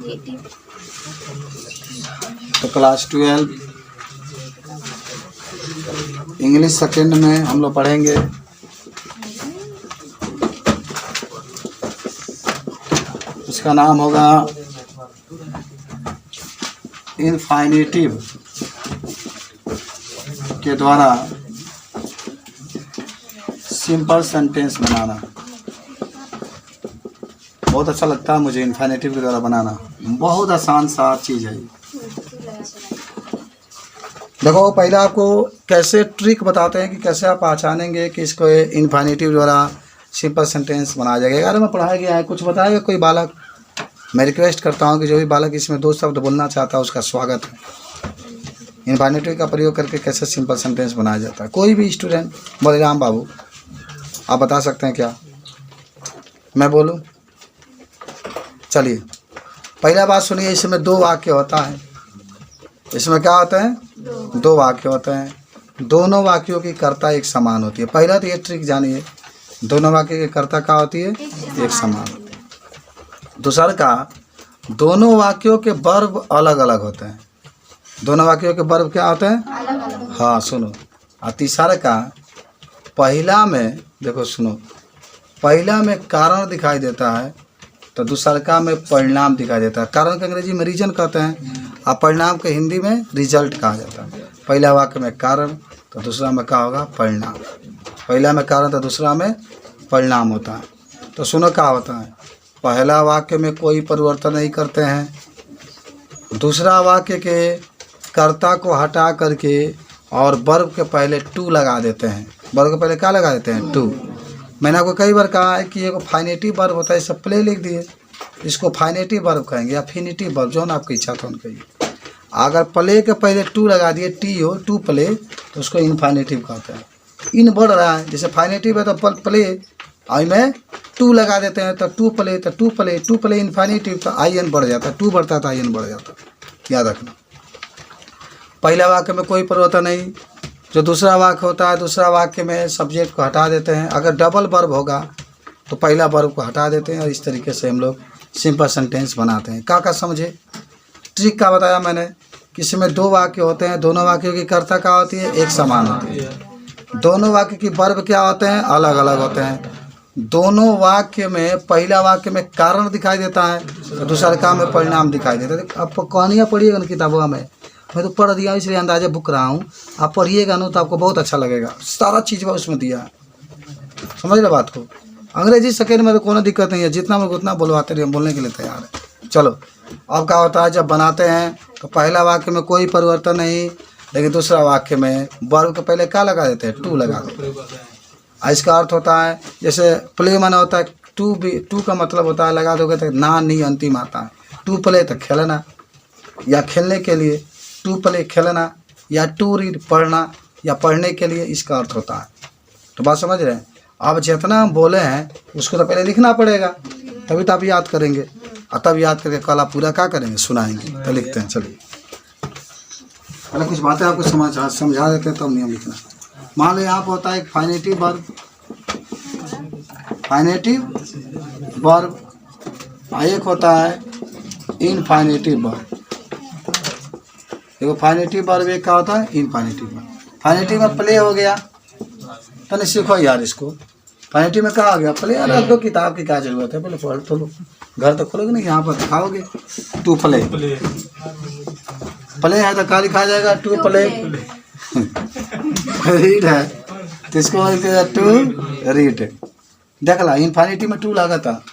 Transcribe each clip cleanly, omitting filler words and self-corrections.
तो class 12 English second में हम लोग पढ़ेंगे उसका नाम होगा इनफाइनेटिव के द्वारा सिंपल सेंटेंस बनाना। बहुत अच्छा लगता है मुझे इनफाइनेटिव के द्वारा बनाना, बहुत आसान सा चीज़ है। देखो पहले आपको कैसे ट्रिक बताते हैं कि कैसे आप पहचानेंगे कि इसको इनफाइनेटिव द्वारा सिंपल सेंटेंस बनाया जाएगा। यार में पढ़ाया गया है, कुछ बताएगा कोई बालक? मैं रिक्वेस्ट करता हूं कि जो भी बालक इसमें 2 शब्द बोलना चाहता है उसका स्वागत है। इनफाइनेटिव का प्रयोग करके कैसे सिंपल सेंटेंस बनाया जाता है, कोई भी स्टूडेंट। बलराम बाबू आप बता सकते हैं क्या? मैं बोलूं? चलिए पहला बात सुनिए, इसमें 2 वाक्य होता है। इसमें क्या होते हैं? 2 वाक्य होते हैं। दोनों वाक्यों की कर्ता एक समान होती है। पहला तो ये ट्रिक जानिए, दोनों वाक्य की कर्ता क्या होती है? एक समान होती है। दूसरा का दोनों वाक्यों के वर्ब अलग अलग होते हैं। दोनों वाक्यों के वर्ब क्या होते हैं? हाँ सुनो। और तीसरा का पहला में देखो सुनो, पहला में कारण दिखाई देता है तो दूसरा का में परिणाम दिखाई देता है। कारण के अंग्रेजी में रीजन कहते हैं और परिणाम के हिंदी में रिजल्ट कहा जाता है। पहला वाक्य में कारण तो दूसरा में क्या होगा? परिणाम। पहला में कारण तो दूसरा में परिणाम होता है। तो सुनो क्या होता है, पहला वाक्य में कोई परिवर्तन नहीं करते हैं। दूसरा वाक्य के कर्ता को हटा करके और वर्ब के पहले टू लगा देते हैं। वर्ब के पहले क्या लगा देते हैं? टू। मैंने आपको कई बार कहा है कि एक फाइनेटिव वर्ब होता है, सब प्ले लिख दिए, इसको फाइनेटिव वर्ब कहेंगे या फिनिटिव वर्ब, जो ना आपकी इच्छा था उनका। अगर प्ले के पहले टू लगा दिए, टी हो टू प्ले, तो उसको इनफाइनेटिव कहते हैं। इन बढ़ रहा है, जैसे फाइनेटिव है तो प्ले, आई में टू लगा देते हैं तो टू प्ले, तो टू प्ले, टू प्ले इनफाइनेटिव तो आई एन बढ़ जाता है, टू बढ़ता है तो आई एन बढ़ जाता है। याद रखना, पहला वाक्य में कोई परिवर्तन नहीं। जो दूसरा वाक्य होता है, दूसरा वाक्य में सब्जेक्ट को हटा देते हैं। अगर डबल वर्ब होगा तो पहला वर्ब को हटा देते हैं और इस तरीके से हम लोग सिंपल सेंटेंस बनाते हैं। क्या समझे? ट्रिक का बताया मैंने कि इसमें 2 वाक्य होते हैं, दोनों वाक्यों की कर्ता क्या होती है? एक समान होती है। दोनों वाक्य की वर्ब क्या होते हैं? अलग अलग होते हैं। दोनों वाक्य में पहला वाक्य में कारण दिखाई देता है तो दूसरा का में परिणाम दिखाई देता है। आपको कहानियाँ पढ़िएगा ना किताबों में, मैं तो पढ़ दिया इसलिए अंदाजा बुक रहा हूँ। आप पढ़िएगा ना तो आपको बहुत अच्छा लगेगा, सारा चीज़ उसमें दिया है। समझ लो बात को। अंग्रेजी सेकेंड में तो कोई दिक्कत नहीं है, जितना मैं उतना बोलवाते रहिए, बोलने के लिए तैयार है। चलो अब क्या होता है, जब बनाते हैं तो पहला वाक्य में कोई परिवर्तन नहीं, लेकिन दूसरा वाक्य में वर्ब के पहले क्या लगा देते हैं? टू लगा देते हैं। इसका अर्थ होता है जैसे प्ले माना होता है टू, भी टू का मतलब होता है लगा दोगे तो ना नी अंतिम आता है। टू प्ले तो खेलना या खेलने के लिए, टू प्ले खेलना, या टू रीड पढ़ना या पढ़ने के लिए, इसका अर्थ होता है। तो बात समझ रहे हैं? अब जितना हम बोले हैं उसको तो पहले लिखना पड़ेगा, तभी तो आप याद करेंगे, और तब याद करके कल आप पूरा क्या करेंगे? सुनाएंगे। तो लिखते हैं, चलिए पहले कुछ बातें आपको समझा देते हैं तब नियम लिखना। मान लो यहाँ पर होता है एक फाइनेटिव वर्ब, फाइनेटिव वर्ब, एक होता है इनफाइनेटिव वर्ब। देखो फाइनेटिव वर्ब एक क्या होता है? इनफाइनेटिव वर्ब। फाइनेटिव में प्ले हो गया तो नहीं सीखो यार इसको। फाइनेटिव में कहा गया प्ले, अरे अब तो किताब की क्या जरूरत है, पहले पढ़ तो लो, घर तो खोलोगे नहीं, यहाँ पर दिखाओगे टू प्ले। प्ले है तो क्या लिखा जाएगा? To play. रीड है तो इसको टू रीड। देख ला, इनफाइनेटिव में टू लगा था।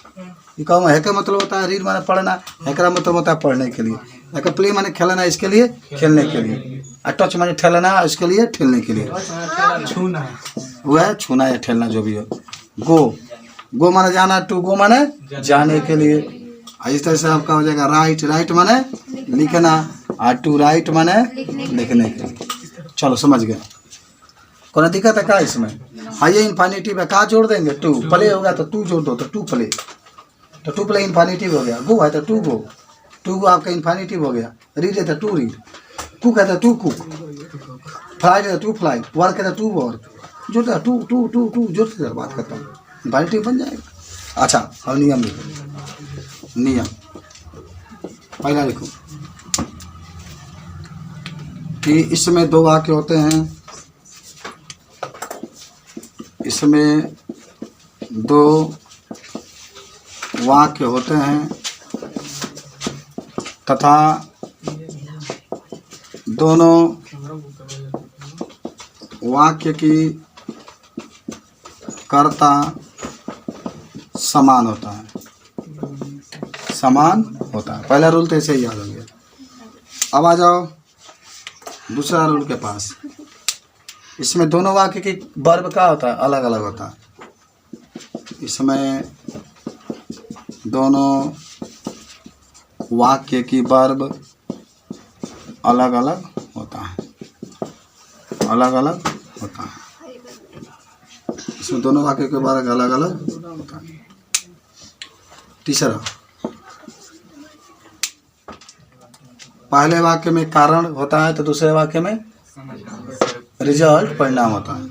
ये कहूँ है का मतलब होता है रीड माने पढ़ना, है का मतलब होता है पढ़ने के लिए, है प्ले माने खेलना, इसके लिए खेलने के लिए, और टच माने ठेलना, इसके लिए ठेलने के लिए, छूना वो है छूना या ठेलना जो भी हो। गो, गो माने जाना, टू गो माने जाने के लिए। इस तरह से आपका हो जाएगा राइट, राइट माने लिखना, और टू राइट माने लिखने के लिए। चलो समझ गए? कोई दिक्कत है क्या इसमें? हाँ ये इनफाइनेटिव है, कहाँ जोड़ देंगे? टू। प्ले होगा तो टू जोड़ दो, तो टू प्ले, तो टू प्ले इनफाइनेटिव हो गया। गो है तो टू गो, टू गो आपका इनफाइनेटिव हो गया। रीड है तो टू रीड, कुक है तो टू कुक, फ्लाई है तो टू फ्लाई, वर्क है तो टू वर्क, जोड़ता टू टू टू टू जोड़ते बात करता हूँ, इनफाइनेटिव बन जाएगा। अच्छा अब नियम लिखो। नियम पहला लिखो कि इसमें दो वाक्य होते हैं, इसमें दो वाक्य होते हैं तथा दोनों वाक्य की कर्ता समान होता है, समान होता है। पहला रूल तो ऐसे ही याद हो गया। अब आ जाओ दूसरा रूल के पास। इसमें दोनों वाक्य की वर्ब क्या होता है, अलग अलग होता है। इसमें दोनों वाक्य की वर्ब अलग अलग होता है, अलग अलग होता है। इसमें दोनों वाक्य के वर्ब अलग अलग होता है। तीसरा, पहले वाक्य में कारण होता है तो दूसरे वाक्य में रिजल्ट परिणाम होता है।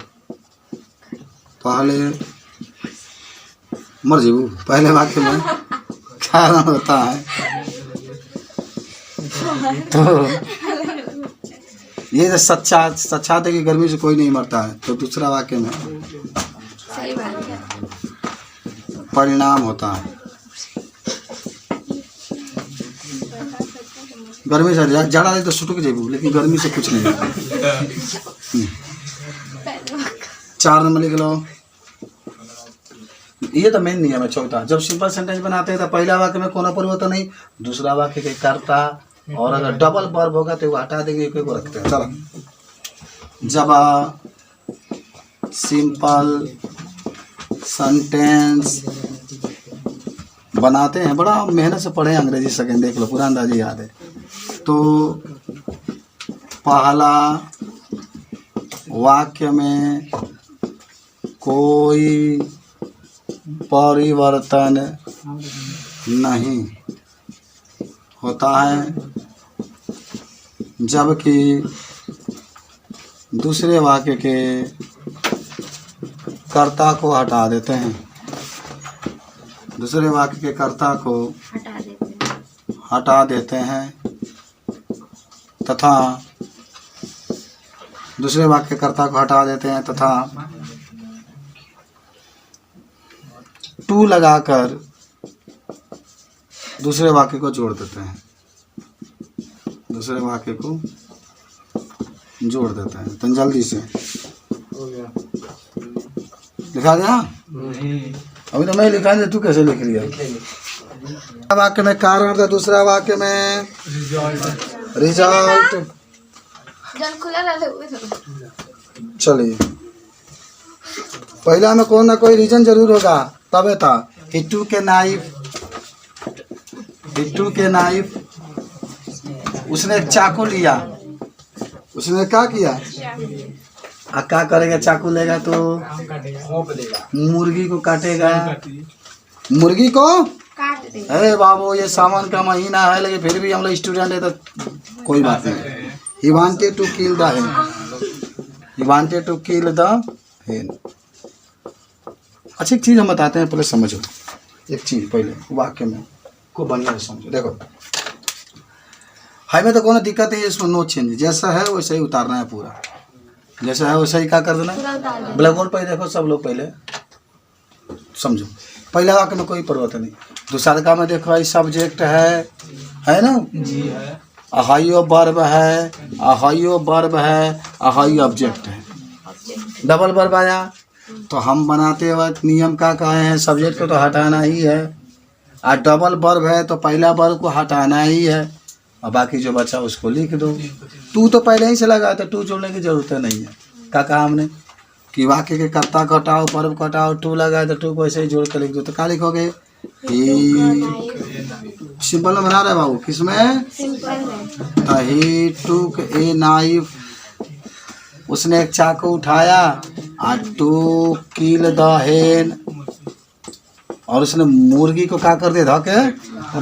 पहले वाक्य में कारण होता है तो ये जो सच्चा है कि गर्मी से कोई नहीं मरता है, तो दूसरा वाक्य में परिणाम होता है। गर्मी से जाड़ा तो सुटुक जेबू, लेकिन गर्मी से कुछ नहीं होता। 4 नंबर लिख लो। ये तो मेन नियम है। चौथा, जब सिंपल सेंटेंस बनाते हैं तो पहला वाक्य में कोई परिवर्तन नहीं, दूसरा वाक्य के कर्ता, और अगर डबल वर्ब होगा तो वो हटा देंगे, एक को रखते हैं। चलो, जब सिंपल सेंटेंस बनाते हैं, बड़ा मेहनत से पढ़े अंग्रेजी सेकेंड, देख लो पूरा अंदाजा याद है। तो पहला वाक्य में कोई परिवर्तन नहीं होता है, जबकि दूसरे वाक्य के कर्ता को हटा देते हैं, दूसरे वाक्य के कर्ता को हटा देते हैं तथा दूसरे वाक्य कर्ता को हटा देते हैं तथा टू लगाकर दूसरे वाक्य को जोड़ देते हैं, दूसरे वाक्य को जोड़ देते हैं। तो जल्दी से लिखा गया? अभी तो मैं लिखा नहीं, तू कैसे लिख लिया? वाक्य में कारण था, दूसरा वाक्य में रिजल्ट। चलिए, पहला में कोई ना कोई रीजन जरूर होगा, तबे था। ही टूक ए नाइफ, उसने एक चाकू लिया, उसने क्या किया? क्या करेगा? चाकू लेगा तो मुर्गी को काटेगा, मुर्गी को काट दे। अरे बाबू, ये सामान का महीना है, लेकिन फिर भी हम लोग स्टूडेंट है तो कोई बात नहीं। He wanted to kill the hen. He wanted to kill the hen. अच्छी चीज़ हम बताते हैं, पहले समझो एक चीज़। पहले वाक्य में को बढ़िया से समझो। देखो, हाई में तो कोई दिक्कत नहीं है, इसमें नो चेंज, जैसा है वैसे ही उतारना है, पूरा जैसा है वैसा ही क्या कर देना है। ब्लैक बोर्ड पर देखो सब लोग, पहले समझो। पहला वाक्य में कोई परिवर्तन नहीं, दूसरा का में देखो भाई सब्जेक्ट है ना जी, है अहाइयो वर्ब है, अहाइयो वर्ब है, अहाइयो ऑब्जेक्ट है। डबल वर्ब आया तो हम बनाते वक्त नियम का कहे हैं, सब्जेक्ट को तो हटाना ही है, और डबल वर्ब है तो पहला वर्ब को हटाना ही है, और बाकी जो बचा उसको लिख दो। टू तो पहले ही से लगा, तो टू जोड़ने की जरूरत नहीं है। क्या कहा हमने कि वाक्य के कर्ता को हटाओ, वर्ब को हटाओ, टू लगाए तो टू को ऐसे ही जोड़ कर लिख दो। तो क्या लिखोगे? सिंपल में बना रहे बाबू, किसमें? ही टूक ए नाइफ, उसने एक चाकू उठाया, टू किल द हेन, और उसने मुर्गी को क्या कर दिया? धके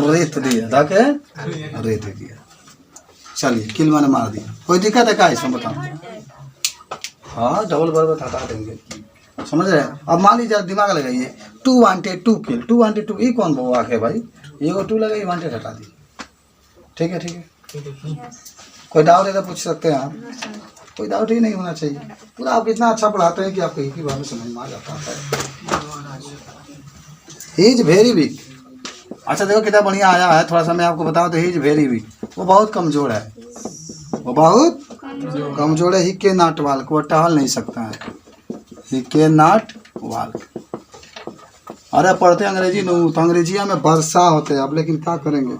रेत दिया, धके रेत दिया। चलिए, किल मैंने मार दिया, कोई दिक्कत है क्या इसमें बताओ? हाँ, डबल वर्ब हटा देंगे, समझ रहे हैं? अब मान लीजिए, दिमाग लगाइए, to wanted to kill, to wanted to, ये कौन वाक्य है भाई? ये को टू लगा, ये वांटेड हटा दी, ठीक है, ठीक है। कोई डाउट है तो पूछ सकते हैं आप, कोई डाउट ही नहीं होना चाहिए। पूरा आप इतना अच्छा पढ़ाते हैं कि आपको एक ही बार में समझ में आ जाता है। He is very weak. अच्छा देखो कितना बढ़िया आया है, थोड़ा सा मैं आपको बताऊं तो ही इज वेरी वीक, वो बहुत कमज़ोर है, वो बहुत कमज़ोर है। ही के नॉट वॉक, वो टहल नहीं सकता है। ही के नॉट वॉक। अरे पढ़ते अंग्रेजी नू तो अंग्रेजिया में वर्षा होते हैं अब, लेकिन क्या करेंगे।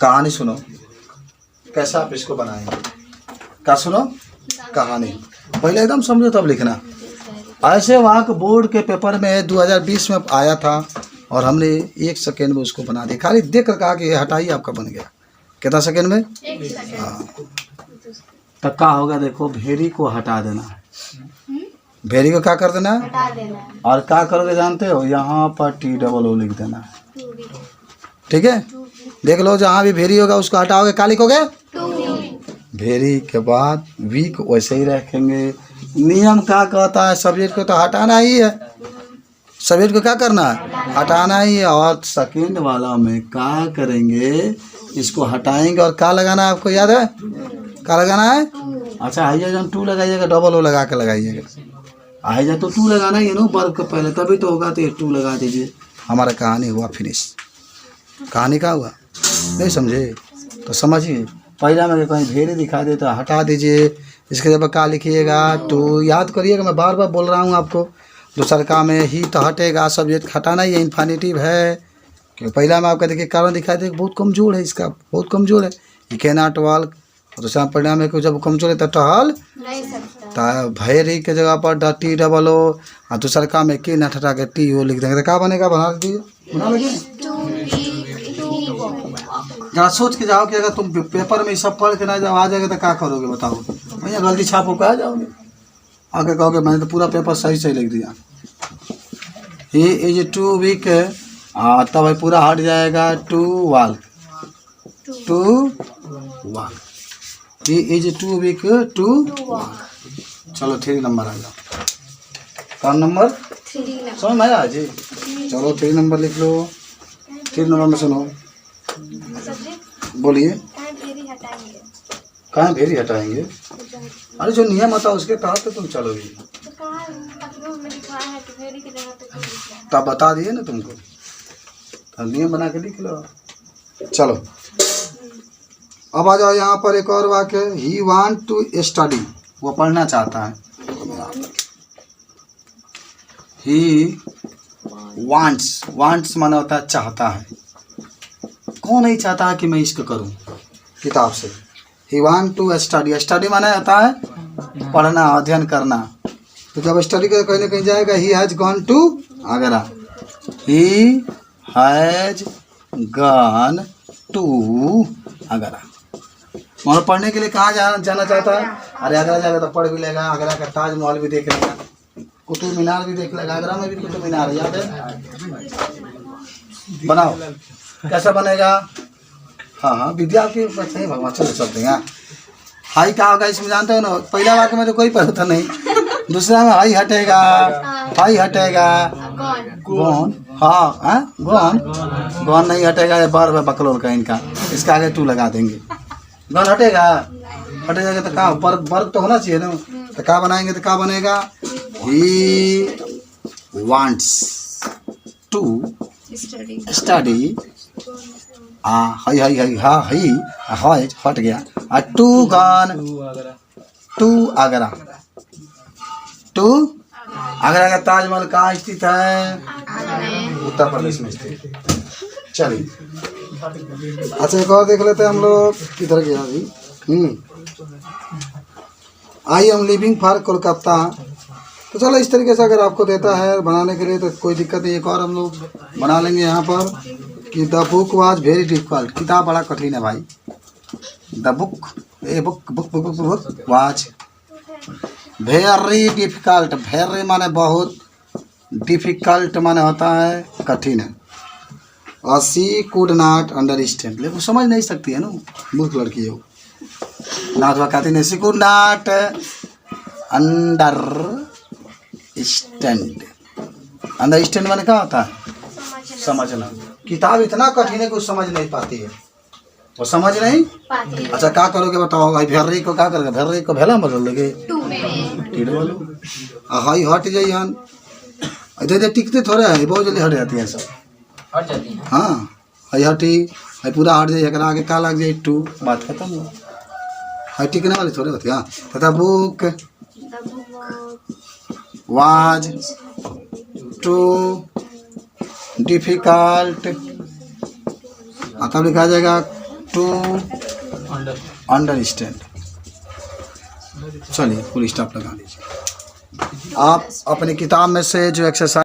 कहानी सुनो कैसे आप इसको बनाएंगे। क्या सुनो, कहानी पहले एकदम समझो तब लिखना। ऐसे वहाँ के बोर्ड के पेपर में 2020 में आया था और हमने 1 सेकेंड में उसको बना दिया। खाली देख कर कहा कि ये हटाइए, आपका बन गया। कितना सेकेंड में? 1 सेकेंड। हाँ, तो क्या होगा देखो, भेरी को हटा देना है। भेरी को क्या कर देना है? हटा देना है। और क्या करोगे जानते हो, यहाँ पर TOO लिख देना है। ठीक है, देख लो जहाँ भी भेरी होगा उसको हटाओगे, क्या लिखोगे? भेरी के बाद वीक वैसे ही रखेंगे। नियम क्या कहता है, सब्जेक्ट को तो हटाना ही है, सब्जेक्ट को क्या करना है? हटाना ही है। और सेकेंड वाला में क्या करेंगे, इसको हटाएंगे और क्या लगाना है, आपको याद है क्या लगाना है? अच्छा आइए जब 2 लगाइएगा, डबल ओ लगा के लगाइएगा। आइए तो 2 लगाना ही है ना वर्ग के पहले, तभी तो होगा। तो ये 2 लगा दीजिए, हमारा कहानी हुआ फिनिश। कहानी का हुआ, नहीं समझे तो समझिए। पहला में कहीं भेरी दिखा दे तो हटा दीजिए। इसके जब क्या लिखिएगा, तो याद करिएगा, मैं बार बार बोल रहा हूँ आपको। दूसरा काम में ही तो हटेगा, सब्जेक्ट हटाना ही इन्फिनिटिव है। क्योंकि पहला में आपका देखिए कारण दिखाई दे बहुत कमज़ोर है, इसका बहुत कमज़ोर है। He can not walk. और दूसरा परिणाम है कि जब कमज़ोर है तो टहल नहीं सकता। भेरी के जगह पर TOO और दूसरा काम है कि नट हटा के TO लिख देंगे तो क्या बनेगा, बना दीजिए, बना लीजिए। जरा सोच के जाओ कि अगर तुम पेपर में सब पढ़ के ना जब आ जाएगा तो क्या करोगे बताओ। भैया गलती छापो कह जाओगे, आगे कहोगे मैंने तो पूरा पेपर सही सही लिख दिया। ही इज 2 वीक, तब भाई पूरा हट जाएगा। 2 walk, 2 walk. He is 2 week, 2 walk. चलो 3 नंबर आ जाओ। कौन नंबर? 3 समझ में आया जी। चलो 3 नंबर लिख लो। 3 नंबर में सुनो, बोलिए। कहाँ भेरी हटाएंगे? अरे जो नियम होता है उसके तहत तो तुम चलोगी। तब बता दिए ना तुमको, तो नियम बना के लिख लो। चलो अब आ जाओ यहाँ पर एक और वाक्य। ही वांट टू स्टडी, वो पढ़ना चाहता है। ही वांट्स माना होता है चाहता है। कौन नहीं चाहता है कि मैं इसको करूं किताब से। He want to study, study माना होता है पढ़ना, अध्ययन करना। तो जब स्टडी का कहीं ना कहीं जाएगा, he has gone to Agra. He has gone to Agra. मतलब पढ़ने के लिए कहाँ जाना चाहता है? अरे आगरा जाएगा तो पढ़ भी लेगा, आगरा का ताजमहल भी देख लेगा, कुतुब मीनार भी देख लेगा। आगरा में भी कुतुब मीनार है, याद है? बनाओ, कैसा बनेगा? हाँ विद्या के बच्चे हैं भगवान। चलो चलते हैं। हाई क्या होगा इसमें जानते हो ना, पहला वाक्य में तो कोई पढ़ता नहीं, दूसरा में हाई हटेगा, हाई हटेगा, गौन, हाँ गौन नहीं हटेगा, बार बार बकलोल का इनका, इसका आगे 2 लगा देंगे। गौन हटेगा, हट जाएगा तो क्या वर्ग तो होना चाहिए ना। तो क्या बनाएंगे तो क्या बनेगा? He wants to study. हाई हट गया। टू आगरा। आगरा का ताजमहल कहाँ स्थित है? उत्तर प्रदेश में स्थित। चलिए अच्छा एक और देख लेते हैं हम लोग, किधर गया अभी। I am living for Kolkata. तो चलो इस तरीके से अगर आपको देता है बनाने के लिए तो कोई दिक्कत नहीं। एक और हम लोग बना लेंगे यहाँ पर कि the book was very difficult. किताब बड़ा कठिन है भाई। The book was very difficult. Very माने बहुत, डिफिकल्ट माने होता है कठिन है। और सी कुड नॉट अंडरस्टैंड, लेकिन समझ नहीं सकती है ना, मूर्ख लड़की है वो। ना तो कहती नहीं, सी कुड नॉट अंडरस्टैंड। अंडरस्टैंड माने क्या होता है? समझना। किताब इतना कठिन है कि कुछ समझ नहीं पाती है, वो समझ नहीं। अच्छा क्या करोगे बताओ, भाई भेर्री को क्या करोगे, भेर्री को भेला बदल दोगे, हाई हट जाइए हन इधर टिकते थोड़े है, बहुत जल्दी हट जाती है सब, हट जाती है। हाँ हाई हटी हाई पूरा हट जाइए, अगर आगे का लग जाए टू, बात खत्म हुआ। हाई टिकने वाली थोड़े होती है। हाँ तथा बुक वाज टू डिफिकल्ट, तब लिखा जाएगा टू अंडरस्टैंड। चलिए फुल स्टॉप लगा लीजिए। आप अपनी किताब में से जो एक्सरसाइज